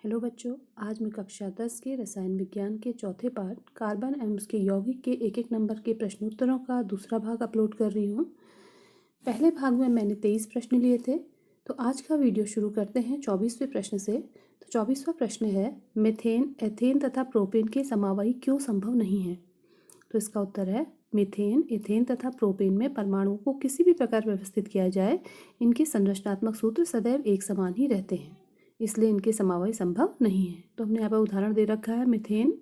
Hello बच्चों, आज मैं कक्षा 10 के रसायन विज्ञान के चौथे पाठ कार्बन एवं उसके यौगिक के एक एक नंबर के प्रश्नोत्तरों का दूसरा भाग अपलोड कर रही हूँ। पहले भाग में मैंने 23 प्रश्न लिए थे, तो आज का वीडियो शुरू करते हैं 24वें प्रश्न से। तो 24वां प्रश्न है, मीथेन, एथेन तथा प्रोपेन के समवायी क्यों संभव नहीं है। तो इसका उत्तर है, मीथेन, एथेन तथा प्रोपेन में परमाणुओं को किसी भी प्रकार व्यवस्थित किया जाए, इनके संरचनात्मक सूत्र सदैव एक समान ही रहते हैं, इसलिए इनके समवाय संभव नहीं है। तो हमने यहाँ पर उदाहरण दे रखा है, मीथेन,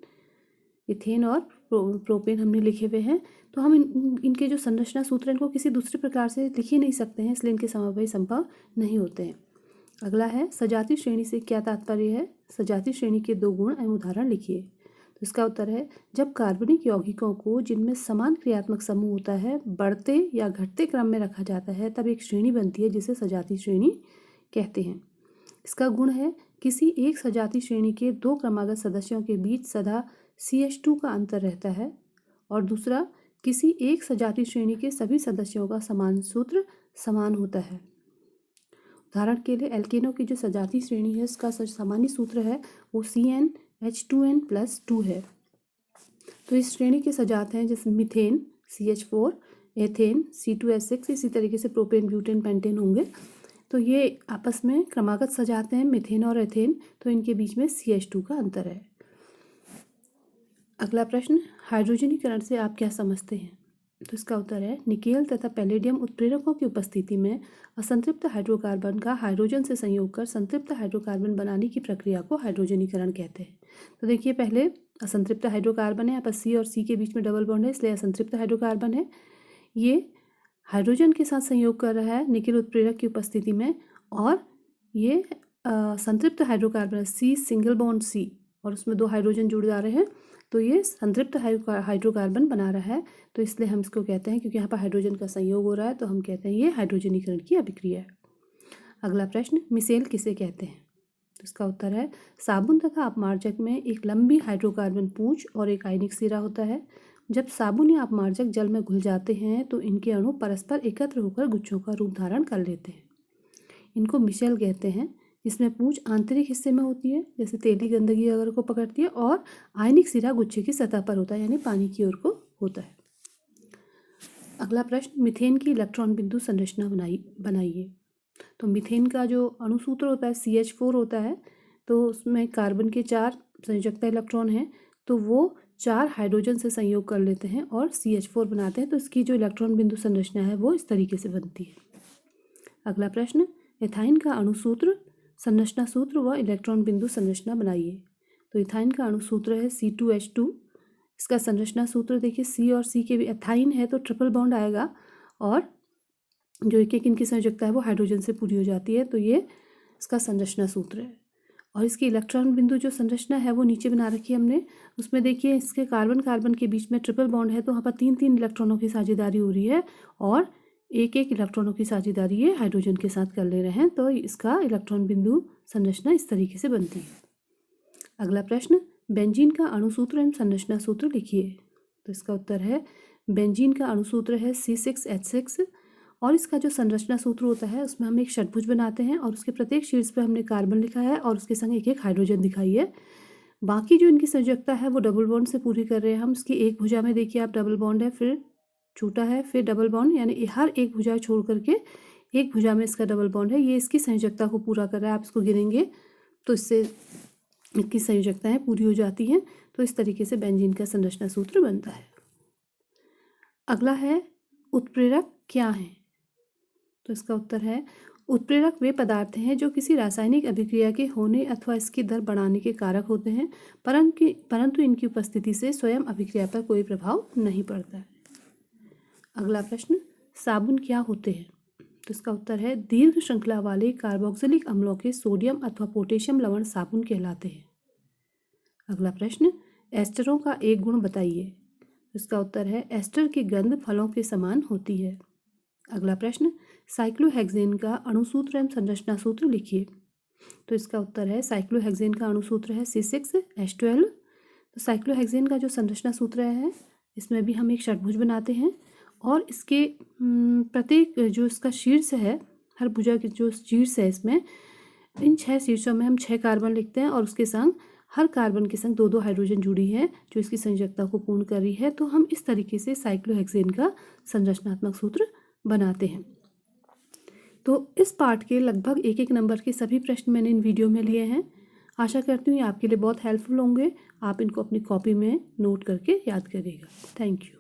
इथेन और प्रोपेन हमने लिखे हुए हैं। तो हम इनके जो संरचना सूत्र हैं इनको किसी दूसरे प्रकार से लिख ही नहीं सकते हैं, इसलिए इनके समवाय संभव नहीं होते हैं। अगला है, सजातीय श्रेणी से क्या तात्पर्य है। सजातीय श्रेणी के दो गुण एवं उदाहरण लिखिए। तो इसका उत्तर है, जब कार्बनिक यौगिकों को जिनमें समान क्रियात्मक समूह होता है बढ़ते या घटते क्रम में रखा जाता है, तब एक श्रेणी बनती है जिसे सजातीय श्रेणी कहते हैं। इसका गुण है, किसी एक सजातीय श्रेणी के दो क्रमागत सदस्यों के बीच सदा CH2 का अंतर रहता है, और दूसरा, किसी एक सजातीय श्रेणी के सभी सदस्यों का समान सूत्र समान होता है। उदाहरण के लिए एल्केनों की जो सजातीय श्रेणी है उसका सामान्य सूत्र है वो CnH2n+2 है। तो इस श्रेणी के सजात हैं जैसे मीथेन CH4, एथेन C2H6, इसी तरीके से प्रोपेन, ब्यूटेन, पेंटेन होंगे। तो ये आपस में क्रमागत सजाते हैं मीथेन और एथेन, तो इनके बीच में CH2 का अंतर है। अगला प्रश्न, हाइड्रोजनीकरण से आप क्या समझते हैं। तो इसका उत्तर है, निकेल तथा पैलेडियम उत्प्रेरकों की उपस्थिति में असंतृप्त हाइड्रोकार्बन का हाइड्रोजन से संयोग कर संतृप्त हाइड्रोकार्बन बनाने की प्रक्रिया को हाइड्रोजनीकरण कहते हैं। तो देखिए, पहले असंतृप्त हाइड्रोकार्बन है, यहाँ पर C और C के बीच में डबल बॉन्ड है, इसलिए असंतृप्त हाइड्रोकार्बन है। ये हाइड्रोजन के साथ संयोग कर रहा है निकेल उत्प्रेरक की उपस्थिति में, और ये संतृप्त hydrocarbon C single bond C, और उसमें दो हाइड्रोजन जुड़ जा रहे हैं, तो ये संतृप्त हाइड्रोकार्बन बना रहा है। तो इसलिए हम इसको कहते हैं, क्योंकि यहाँ पर हाइड्रोजन का संयोग हो रहा है, तो हम कहते हैं ये हाइड्रोजनीकरण की अभिक्रिया है। अगला प्रश्न, मिसेल किसे कहते हैं। तो इसका उत्तर है, साबुन तथा अपमार्जक में एक लंबी हाइड्रोकार्बन पूंछ और एक आयनिक सिरा होता है। जब साबुन या अपमार्जक जल में घुल जाते हैं तो इनके अणु परस्पर एकत्र होकर गुच्छों का रूप धारण कर लेते हैं। इनको मिशेल कहते हैं। इसमें पूंछ आंतरिक हिस्से में होती है, जैसे तेली गंदगी अगर को पकड़ती है, और आयनिक सिरा गुच्छे की सतह पर होता है, यानी पानी की ओर को होता है। अगला प्रश्न, मीथेन की इलेक्ट्रॉन बिंदु संरचना बनाइए। तो मीथेन का जो अणुसूत्र होता है CH4 होता है, तो उसमें कार्बन के 4 संयोजकता इलेक्ट्रॉन हैं, तो वो 4 हाइड्रोजन से संयोग कर लेते हैं और CH4 बनाते हैं। तो इसकी जो इलेक्ट्रॉन बिंदु संरचना है वो इस तरीके से बनती है। अगला प्रश्न, एथाइन का अणुसूत्र, संरचना सूत्र व इलेक्ट्रॉन बिंदु संरचना बनाइए। तो एथाइन का अणुसूत्र है C2H2। इसका संरचना सूत्र देखिए, C और C के भी, एथाइन है तो ट्रिपल बॉन्ड आएगा, और जो एक एक इनकी संयोजकता है वो हाइड्रोजन से पूरी हो जाती है, तो ये इसका संरचना सूत्र है। और इसकी इलेक्ट्रॉन बिंदु जो संरचना है वो नीचे बना रखी है हमने। उसमें देखिए, इसके कार्बन कार्बन के बीच में ट्रिपल बॉन्ड है, तो वहाँ पर 3-3 इलेक्ट्रॉनों की साझेदारी हो रही है, और एक एक इलेक्ट्रॉनों की साझेदारी ये हाइड्रोजन के साथ कर ले रहे हैं। तो इसका इलेक्ट्रॉन बिंदु संरचना इस तरीके से बनती है। अगला प्रश्न, बेंजीन का अणुसूत्र एवं संरचना सूत्र लिखिए। तो इसका उत्तर है, बेंजीन का अणुसूत्र है C6H6, और इसका जो संरचना सूत्र होता है उसमें हम एक षटभुज बनाते हैं, और उसके प्रत्येक शीर्ष पर हमने कार्बन लिखा है और उसके संग एक एक हाइड्रोजन दिखाई है। बाकी जो इनकी संयोजकता है वो डबल बॉन्ड से पूरी कर रहे हैं हम। इसकी एक भुजा में देखिए आप, डबल बॉन्ड है, फिर छोटा है, फिर डबल बॉन्ड, यानी हर एक भुजा छोड़ करके एक भुजा में इसका डबल बॉन्ड है। ये इसकी संयोजकता को पूरा कर रहा है। आप इसको गिनेंगे तो इससे इसकी संयोजकताएँ पूरी हो जाती हैं। तो इस तरीके से बेंजीन का संरचना सूत्र बनता है। अगला है, उत्प्रेरक क्या हैं। तो इसका उत्तर है, उत्प्रेरक वे पदार्थ हैं जो किसी रासायनिक अभिक्रिया के होने अथवा इसकी दर बढ़ाने के कारक होते हैं, परंतु इनकी उपस्थिति से स्वयं अभिक्रिया पर कोई प्रभाव नहीं पड़ता है। अगला प्रश्न, साबुन क्या होते हैं। तो इसका उत्तर है, दीर्घ श्रृंखला वाले कार्बोक्सिलिक अम्लों के सोडियम अथवा पोटेशियम लवण साबुन कहलाते हैं। अगला प्रश्न, एस्टरों का एक गुण बताइए। इसका उत्तर है, एस्टर की गंध फलों के समान होती है। अगला प्रश्न, साइक्लोहेक्सेन का अणुसूत्र एवं संरचना सूत्र लिखिए। तो इसका उत्तर है, साइक्लोहेक्सेन का अणुसूत्र है C6H12। तो साइक्लोहेक्सेन का जो संरचना सूत्र है इसमें भी हम एक षटभुज बनाते हैं, और इसके प्रत्येक जो इसका शीर्ष है, हर भुजा की जो शीर्ष है इसमें इन 6 शीर्षों में हम 6 कार्बन लिखते हैं और उसके संग हर कार्बन के संग 2-2 हाइड्रोजन जुड़ी है जो इसकी संयोजकता को पूर्ण कर रही है। तो हम इस तरीके से साइक्लोहेक्सेन का संरचनात्मक सूत्र बनाते हैं। तो इस पार्ट के लगभग एक एक नंबर के सभी प्रश्न मैंने इन वीडियो में लिए हैं। आशा करती हूँ ये आपके लिए बहुत हेल्पफुल होंगे। आप इनको अपनी कॉपी में नोट करके याद करिएगा। Thank you.